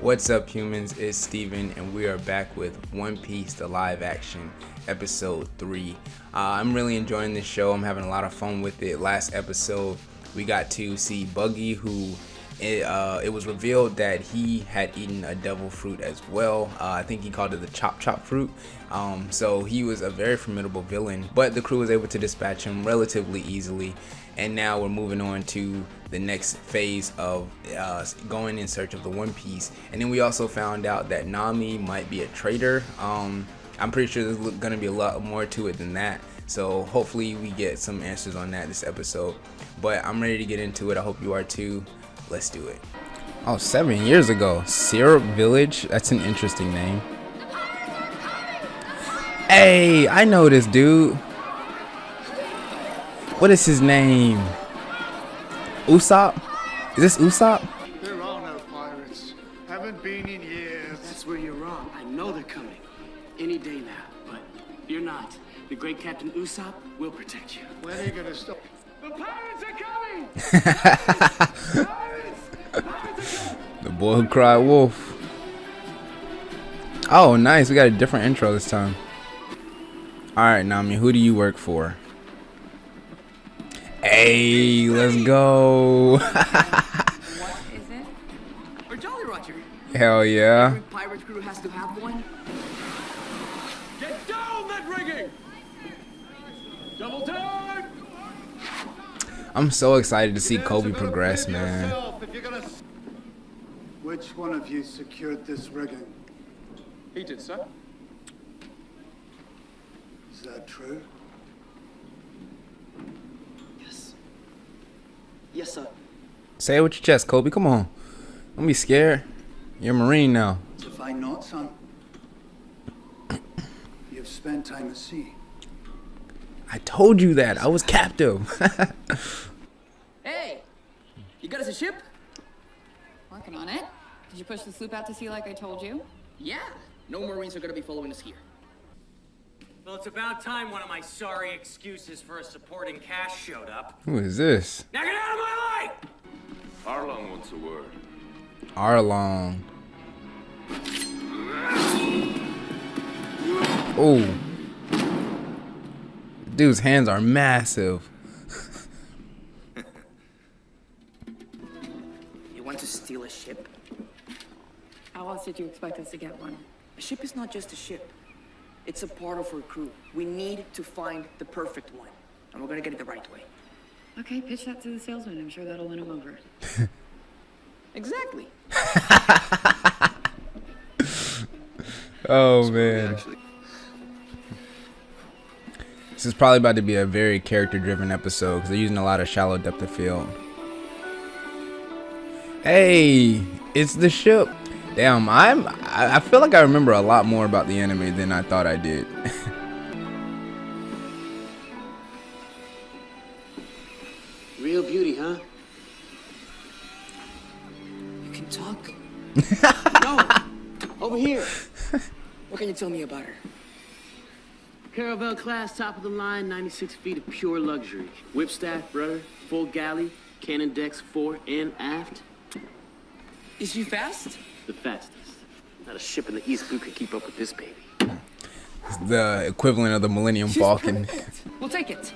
What's up, humans? It's Steven, and we are back with One Piece, the live action, episode 3. I'm really enjoying this show. I'm having a lot of fun with it. Last episode, we got to see Buggy, who it was revealed that he had eaten a devil fruit as well. I think he called it the chop fruit. So he was a very formidable villain, but the crew was able to dispatch him relatively easily. And now we're moving on to the next phase of going in search of the One Piece. And then we also found out that Nami might be a traitor. I'm pretty sure there's going to be a lot more to it than that. So hopefully we get some answers on that this episode. But I'm ready to get into it. I hope you are too. Let's do it. Oh, 7 years ago. Syrup Village. That's an interesting name. Hey, I know this dude. What is his name? Usopp? Is this Usopp? There are no pirates. Haven't been in years. That's where you're wrong. I know they're coming. Any day now. But you're not. The great Captain Usopp will protect you. When are you gonna stop? The pirates are coming! Pirates! The boy who cried wolf. Oh, nice. We got a different intro this time. Alright, Nami, who do you work for? Hey, let's go. What is it? Or Jolly Roger. Hell yeah. Every pirate crew has to have one. Get down that rigging! Double turn! I'm so excited to see Kobe progress, man. Which one of you secured this rigging? He did, sir. Is that true? Yes, sir. Say it with your chest, Kobe. Come on. Don't be scared. You're a Marine now. If I not, son. You've spent time at sea. I told you that. I was captive. Hey! You got us a ship? Working on it. Did you push the sloop out to sea like I told you? Yeah. No Marines are gonna be following us here. Well, it's about time one of my sorry excuses for a supporting cast showed up. Who is this? Now get out of my light! Arlong wants a word. Arlong. Oh. Dude's hands are massive. You want to steal a ship? How else did you expect us to get one? A ship is not just a ship. It's a part of our crew. We need to find the perfect one. And we're gonna get it the right way. Okay, pitch that to the salesman. I'm sure that'll win him over. Exactly. Oh, man. This is probably about to be a very character-driven episode because they're using a lot of shallow depth of field. Hey, it's the ship. Damn, I feel like I remember a lot more about the anime than I thought I did. Real beauty, huh? You can talk? No! Over here! What can you tell me about her? Caravel class, top of the line, 96 feet of pure luxury. Whipstaff, rudder, full galley, cannon decks fore and aft. Is she fast? The fastest. Not a ship in the East Blue could keep up with this baby. It's the equivalent of the Millennium Falcon. Perfect. We'll take it.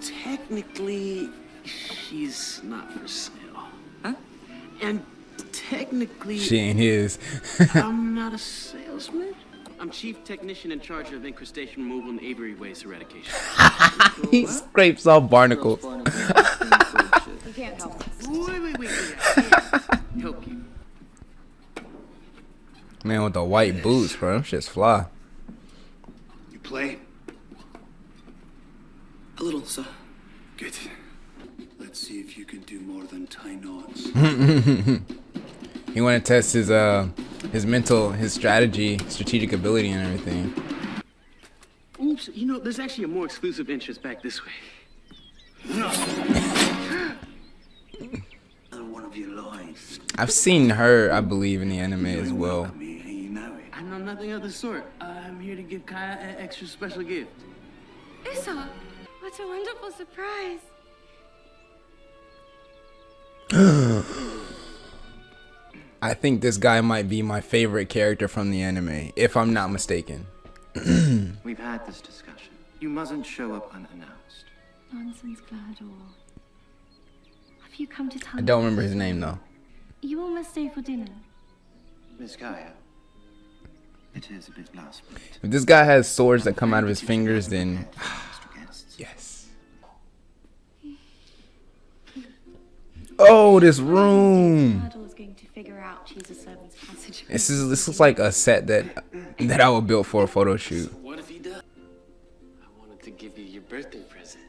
Technically, she's not for sale. Huh? And technically, She ain't his. I'm not a salesman. I'm chief technician in charge of incrustation removal and aviary waste eradication. He scrapes off barnacles. You can't help us. Wait. I can't help you. Man with the white boots, bro. Them shit's fly. You play? A little, sir. Good. Let's see if you can do more than tie knots. He want to test his mental, his strategic ability and everything. Oops, you know, there's actually a more exclusive interest back this way. Another one of your lies. I've seen her, I believe, in the anime as well. Me, and you know it. I know nothing of the sort. I'm here to give Kaya an extra special gift. Usopp, what a wonderful surprise. I think this guy might be my favorite character from the anime, if I'm not mistaken. We've had this discussion. You mustn't show up unannounced. Nonsense, Glador. Have you come to tell I me? don't remember his name though. You all must stay for dinner. Miss Kaya, it is a bit last minute. If this guy has swords that come out of his fingers, then yes. Oh, this room. Glador's going to figure out she's a servant's passage. This looks like a set that I would build for a photo shoot. What if he does? I wanted to give you your birthday present.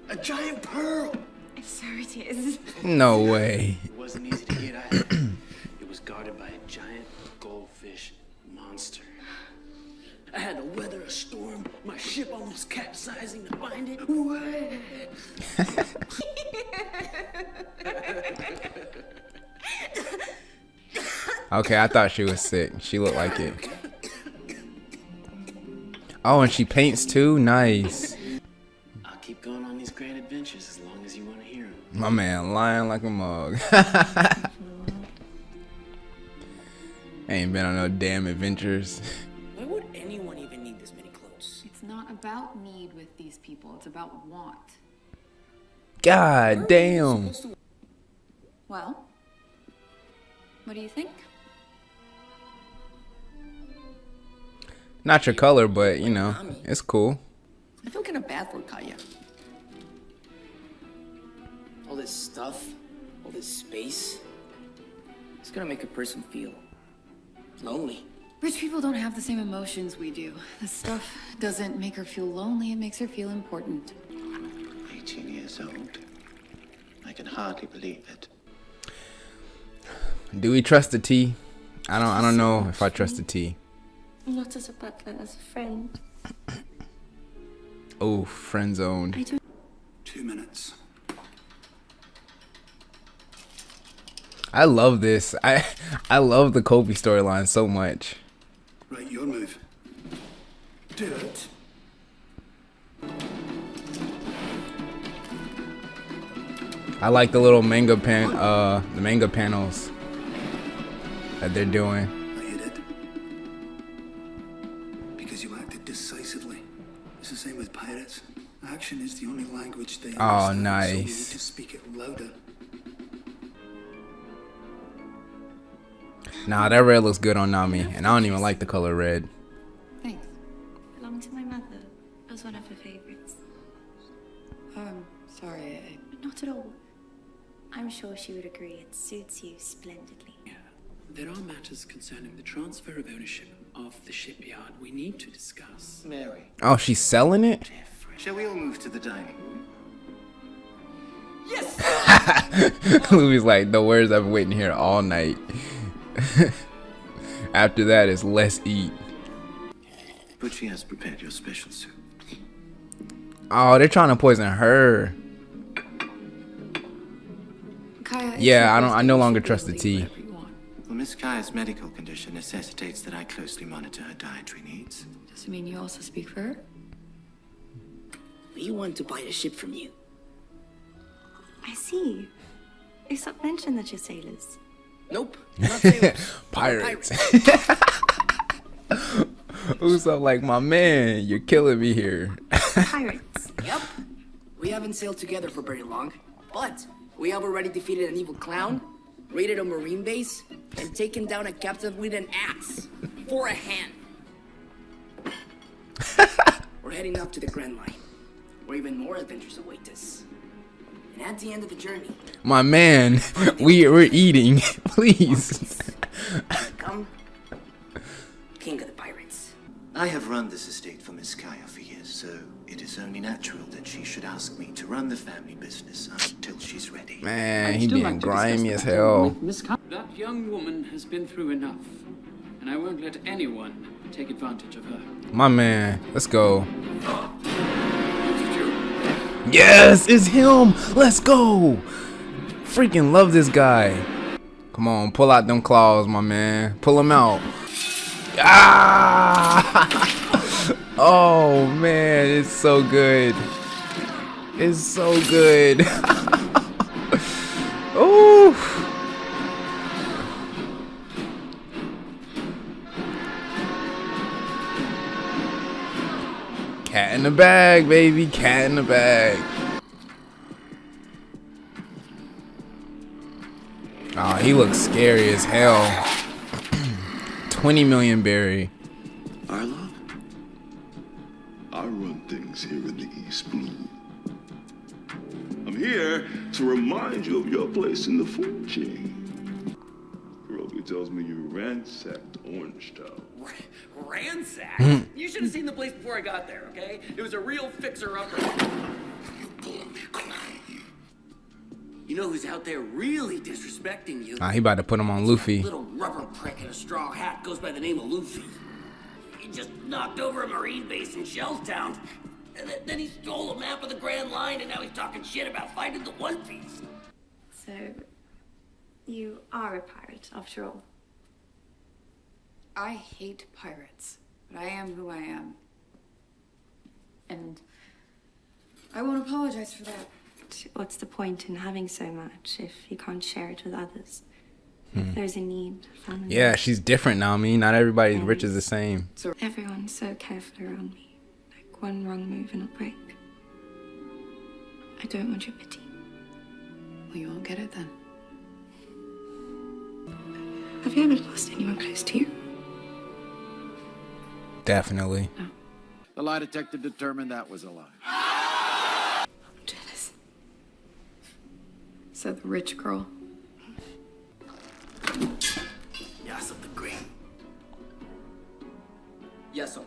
A giant pearl! So it is. No way. It wasn't easy to get at. It was guarded by a giant goldfish monster. I had to weather a storm, my ship almost capsizing to find it. Okay, I thought she was sick. She looked like it. Oh, and she paints too? Nice. I'll keep going on these great adventures as long as you want to hear them. My man lying like a mug. Ain't been on no damn adventures. Why would anyone even need this many clothes? It's not about need with these people, it's about want. God damn. Well, what do you think? Not your color, but you know, it's cool. I feel kind of bad for Kaya. All this stuff, all this space, it's gonna make a person feel lonely. Rich people don't have the same emotions we do. The stuff doesn't make her feel lonely, it makes her feel important. 18 years old. I can hardly believe it. Do we trust the T? I don't know if I trust the T. Not as a butler, as a friend. Oh, friend zoned. 2 minutes. I love this. I love the Kobe storyline so much. Right, your move. Do it. I like the little manga panels that they're doing. I hit it. Because you acted decisively. It's the same with pirates. Action is the only language they Oh, understand, so we need nice. to speak it louder. Nah, that red looks good on Nami, and I don't even like the color red. Thanks. Belonged to my mother. It was one of her favorites. Sorry, Not at all. I'm sure she would agree it suits you splendidly. There are matters concerning the transfer of ownership of the shipyard we need to discuss. Mary, Oh, she's selling it? shall we all move to the dining room? Luffy's like, the words I've been waiting here all night. After that is let's eat. But she has prepared your special soup. Oh, they're trying to poison her. Kaya, it's Yeah, your I birthday, no you longer should trust the really tea. do whatever you want. Well, Miss Kaya's medical condition necessitates that I closely monitor her dietary needs. Does it mean you also speak for her? We want to buy a ship from you. I see. Usopp mentioned that you're sailors. Nope, we're not sailors. Pirates. Usopp like, my man, you're killing me here. Pirates. Yep. We haven't sailed together for very long, but we have already defeated an evil clown, raided a marine base, and taken down a captain with an axe for a hand. We're heading up to the Grand Line, where even more adventures await us. And at the end of the journey, My man, we're eating. Please. come King of the Pirates. I have run this estate for Miss Kaya for years, so it is only natural that she should ask me to run the family business until she's ready. Man, I'd he still being like to discuss grimy the as matter hell. with Miss Kaya. That young woman has been through enough, and I won't let anyone take advantage of her. My man, let's go. Yes, it's him. Let's go. Freaking love this guy. Come on, pull out them claws, my man. Pull them out. Ah! Oh man, it's so good. is so good. Ooh. Cat in the bag, baby. Cat in the bag. Oh, he looks scary as hell. 20 million berry. Arlong? I run things here in the East Blue. I'm here to remind you of your place in the food chain. Kurogi tells me you ransacked Orange Town. Ransack? You should have seen the place before I got there, okay? It was a real fixer-upper. You know who's out there really disrespecting you? He about to put him on Luffy. Little rubber prick in a straw hat goes by the name of Luffy. He just knocked over a Marine base in Shellstown. And then he stole a map of the Grand Line, and now he's talking shit about fighting the One Piece. So, you are a pirate, after all. I hate pirates, but I am who I am. And I won't apologize for that. What's the point in having so much if you can't share it with others? If there's a need, family. Yeah, she's different now. I mean, not everybody's rich is the same. Everyone's so careful around me. Like one wrong move and I'll break. I don't want your pity. Well, you won't get it then. Have you ever lost anyone close to you? Definitely. No. The lie detector determined that was a lie. I'm jealous. Said the rich girl. Usopp the Great. Usopp.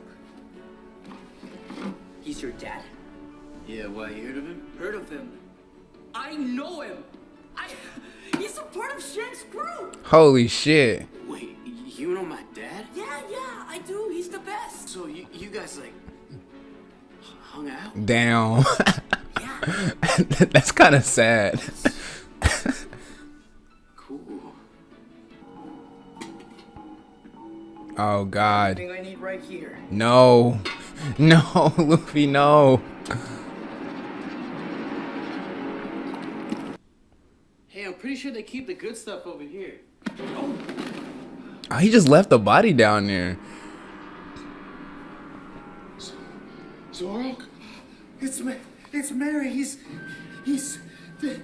He's your dad. Yeah, why, you heard of him? Heard of him? I know him. He's a part of Shank's crew. Holy shit. Wait, you know my dad? Yeah, I do. He's the best. So you guys, like, hung out? Damn. Yeah. That's kind of sad. Cool. Oh, God. Thing I need right here. No. No, Luffy, no. Hey, I'm pretty sure they keep the good stuff over here. Oh, he just left the body down there. Zoro? It's Mary. He's. It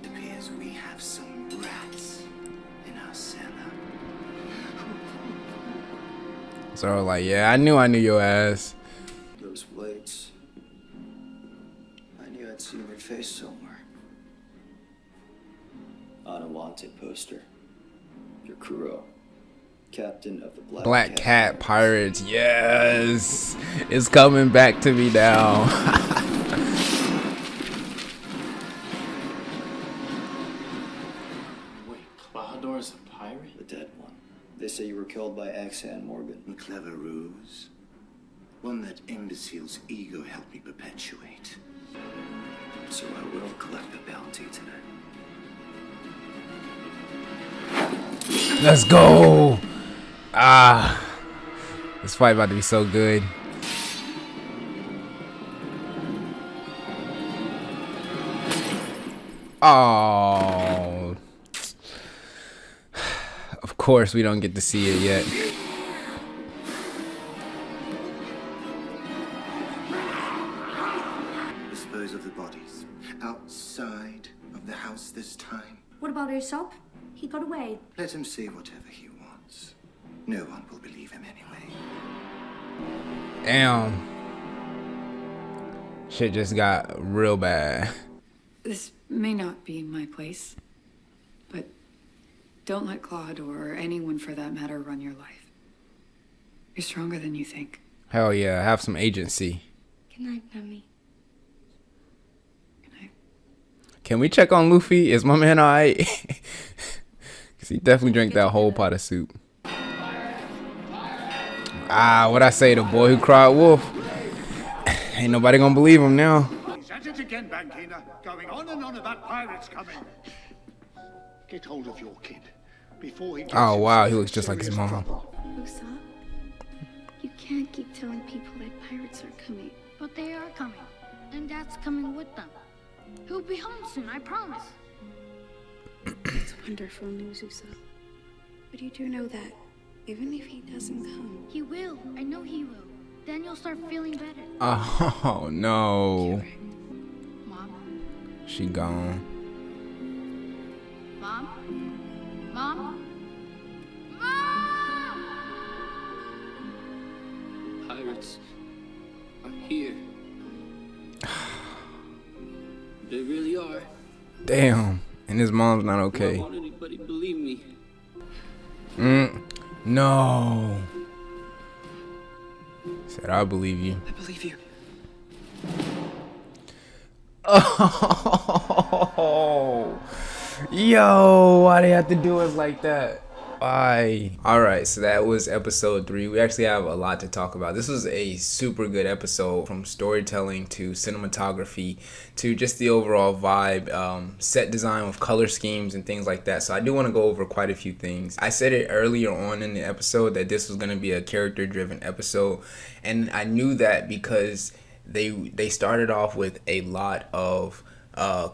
appears we have some rats in our cellar. So like, yeah, I knew your ass. Those blades. I knew I'd seen your face somewhere. On a wanted poster. You're Kuro, captain of the Black Cat Pirates. Yes, it's coming back to me now. Wait, Cloudor's a pirate? The dead one. They say you were killed by Axan Morgan. A clever ruse. One that imbecile's ego helped me perpetuate. So I will collect the bounty tonight. Let's go. This fight about to be so good. Oh, of course we don't get to see it yet. Dispose of the bodies outside of the house this time. What about Usopp? He got away. Let him say whatever he wants. No one will believe him anyway. Damn. Shit just got real bad. This may not be my place, but don't let Claude or anyone for that matter run your life. You're stronger than you think. Hell yeah, have some agency. Good night, Nami. Good night. Can we check on Luffy? Is my man alright? Cause he definitely drank that whole pot of soup. What I say, the boy who cried wolf. Ain't nobody gonna believe him now. He's at it again, Bankina. Going on and on about pirates coming. Get hold of your kid before he gets Oh wow, he himself looks just like his serious mom. trouble. Usopp, you can't keep telling people that pirates are coming. But they are coming, and Dad's coming with them. He'll be home soon, I promise. It's wonderful news, Usopp. But you do know that even if he doesn't come... He will. I know he will. Then you'll start feeling better. Oh, no. Mom? She gone. Mom? Mom? Mom! Pirates are here. They really are. Damn. And his mom's not okay. Why won't anybody believe me? No. Said, I believe you. I believe you. Oh. Yo, why they have to do us like that? Why? Alright, so that was episode 3. We actually have a lot to talk about. This was a super good episode, from storytelling to cinematography to just the overall vibe, set design with color schemes and things like that. So I do want to go over quite a few things. I said it earlier on in the episode that this was going to be a character driven episode, and I knew that because they started off with a lot of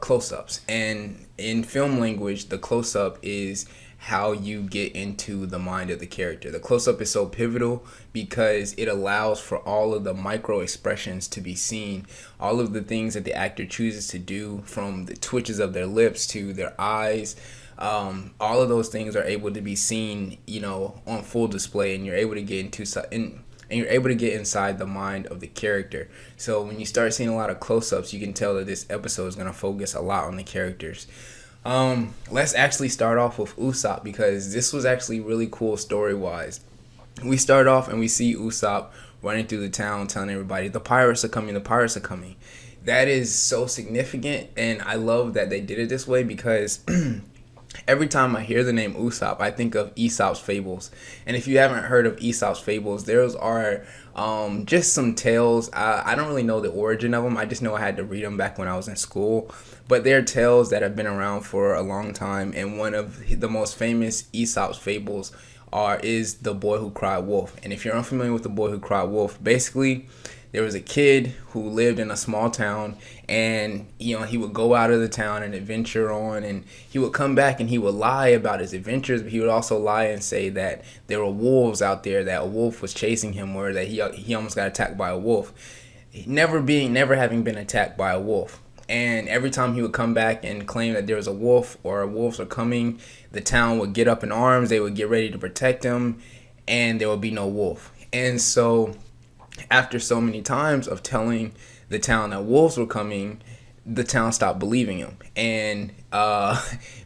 close-ups, and in film language the close-up is how you get into the mind of the character. The close-up is so pivotal because it allows for all of the micro expressions to be seen, all of the things that the actor chooses to do, from the twitches of their lips to their eyes. All of those things are able to be seen, on full display, and you're able to get inside the mind of the character. So when you start seeing a lot of close-ups, you can tell that this episode is going to focus a lot on the characters. Let's actually start off with Usopp, because this was actually really cool story-wise. We start off and we see Usopp running through the town telling everybody, the pirates are coming, the pirates are coming. That is so significant, and I love that they did it this way, because every time I hear the name Usopp, I think of Aesop's Fables. And if you haven't heard of Aesop's Fables, those are just some tales. I don't really know the origin of them. I just know I had to read them back when I was in school. But they're tales that have been around for a long time. And one of the most famous Aesop's Fables is The Boy Who Cried Wolf. And if you're unfamiliar with The Boy Who Cried Wolf, basically there was a kid who lived in a small town, and he would go out of the town and adventure on, and he would come back and he would lie about his adventures, but he would also lie and say that there were wolves out there, that a wolf was chasing him, or that he almost got attacked by a wolf, never having been attacked by a wolf. And every time he would come back and claim that there was a wolf or wolves are coming, the town would get up in arms, they would get ready to protect him, and there would be no wolf. And so after so many times of telling the town that wolves were coming, the town stopped believing him. And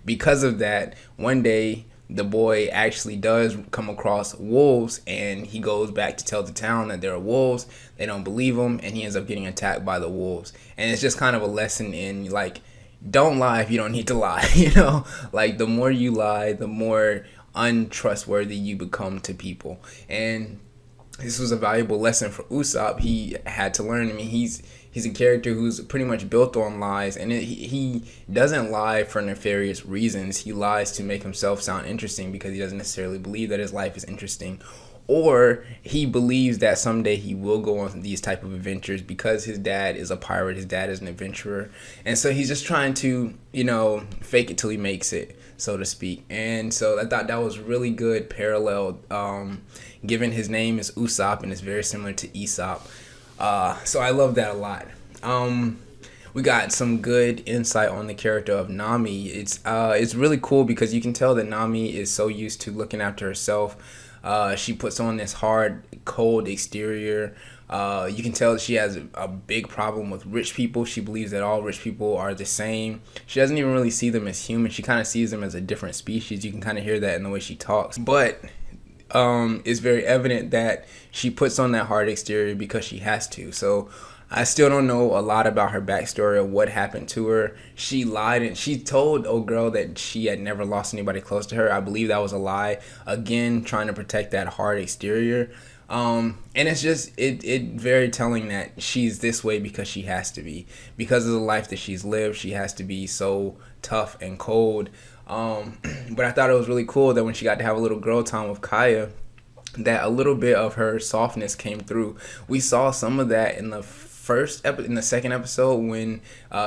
because of that, one day the boy actually does come across wolves, and he goes back to tell the town that there are wolves. They don't believe him, and he ends up getting attacked by the wolves. And it's just kind of a lesson in, like, don't lie if you don't need to lie. Like, the more you lie, the more untrustworthy you become to people. And this was a valuable lesson for Usopp. He had to learn. I mean, he's a character who's pretty much built on lies, and he doesn't lie for nefarious reasons. He lies to make himself sound interesting, because he doesn't necessarily believe that his life is interesting, or he believes that someday he will go on these type of adventures because his dad is a pirate, his dad is an adventurer, and so he's just trying to fake it till he makes it, so to speak. And so I thought that was really good parallel, given his name is Usopp and it's very similar to Aesop. So I love that a lot. We got some good insight on the character of Nami. It's really cool because you can tell that Nami is so used to looking after herself. She puts on this hard, cold exterior. You can tell that she has a big problem with rich people. She believes that all rich people are the same. She doesn't even really see them as human. She kind of sees them as a different species. You can kind of hear that in the way she talks. But it's very evident that she puts on that hard exterior because she has to. So I still don't know a lot about her backstory of what happened to her. She lied and she told old girl that she had never lost anybody close to her. I believe that was a lie. Again, trying to protect that hard exterior. And it's just it very telling that she's this way because she has to be. Because of the life that she's lived, she has to be so tough and cold. But I thought it was really cool that when she got to have a little girl time with Kaya, that a little bit of her softness came through. We saw some of that in the in the second episode when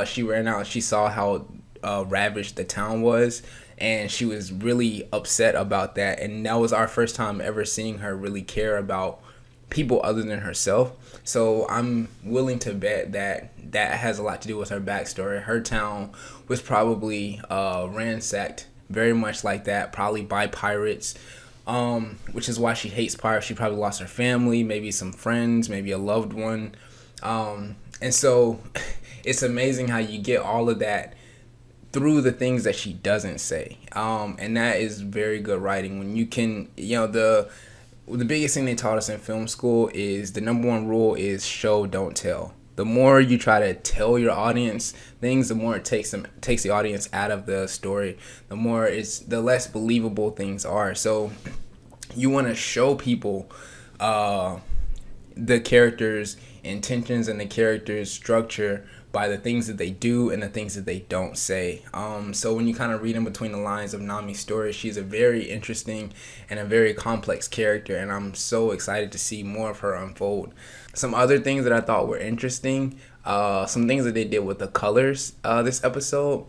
she ran out. She saw how ravaged the town was, and she was really upset about that. And that was our first time ever seeing her really care about people other than herself. So I'm willing to bet that that has a lot to do with her backstory. Her town was probably ransacked very much like that, probably by pirates, which is why she hates pirates. She probably lost her family, maybe some friends, maybe a loved one. And so it's amazing how you get all of that through the things that she doesn't say. And that is very good writing. When you can, the biggest thing they taught us in film school is the number one rule is show, don't tell. The more you try to tell your audience things, the more it takes the audience out of the story. The less believable things are. So you want to show people the characters' intentions and the characters' structure by the things that they do and the things that they don't say. So when you kind of read in between the lines of Nami's story, she's a very interesting and a very complex character, and I'm so excited to see more of her unfold. Some other things that I thought were interesting, some things that they did with the colors this episode.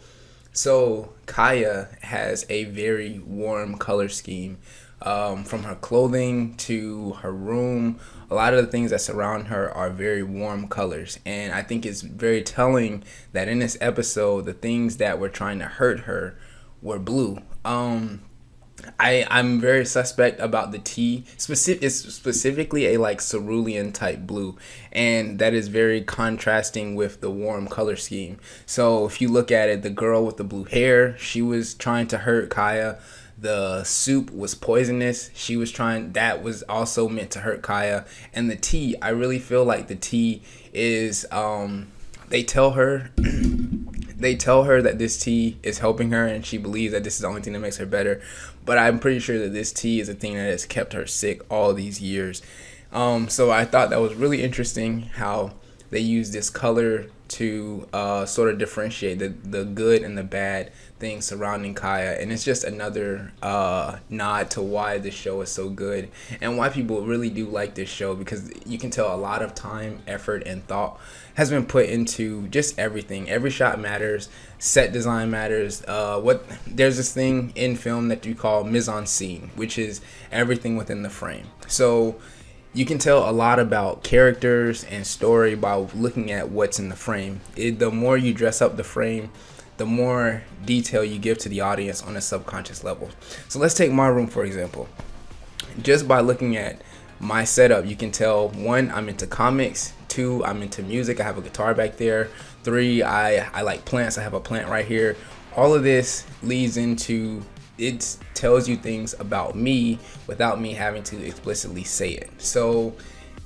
So Kaya has a very warm color scheme, from her clothing to her room. A lot of the things that surround her are very warm colors, and I think it's very telling that in this episode the things that were trying to hurt her were blue. I'm very suspect about the tea. It's specifically a like cerulean type blue, and that is very contrasting with the warm color scheme. So if you look at it, the girl with the blue hair, she was trying to hurt Kaya. The soup was poisonous. That was also meant to hurt Kaya. And the tea, I really feel like the tea is, they tell her that this tea is helping her, and she believes that this is the only thing that makes her better. But I'm pretty sure that this tea is a thing that has kept her sick all these years. So I thought that was really interesting how they use this color to sort of differentiate the good and the bad things surrounding Kaya. And it's just another nod to why this show is so good and why people really do like this show, because you can tell a lot of time, effort, and thought has been put into just everything. Every shot matters. Set design matters. There's this thing in film that you call mise en scene, which is everything within the frame. So you can tell a lot about characters and story by looking at what's in the frame. The more you dress up the frame, the more detail you give to the audience on a subconscious level. So let's take my room, for example. Just by looking at my setup, you can tell, 1, I'm into comics. 2, I'm into music. I have a guitar back there. 3, I like plants. I have a plant right here. All of this leads into, it tells you things about me without me having to explicitly say it. So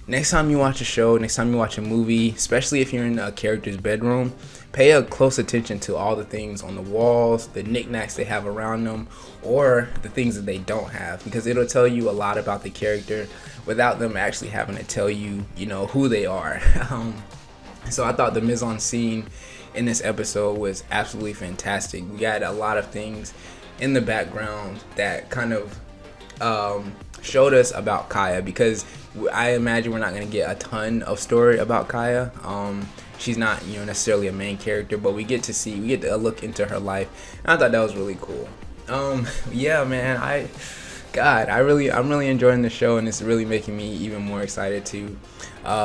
next time you watch a show, next time you watch a movie, especially if you're in a character's bedroom, pay a close attention to all the things on the walls, the knickknacks they have around them, or the things that they don't have, because it'll tell you a lot about the character without them actually having to tell you, who they are. So I thought the mise en scene in this episode was absolutely fantastic. We got a lot of things in the background that kind of showed us about Kaya, because I imagine we're not going to get a ton of story about Kaya. She's not necessarily a main character, but we get to look into her life, and I thought that was really cool. Yeah, man, I'm really enjoying the show, and it's really making me even more excited to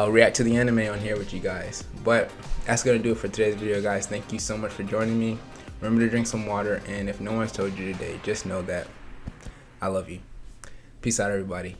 react to the anime on here with you guys. But that's gonna do it for today's video, guys. Thank you so much for joining me. Remember to drink some water, and if no one's told you today, just know that I love you. Peace out, everybody.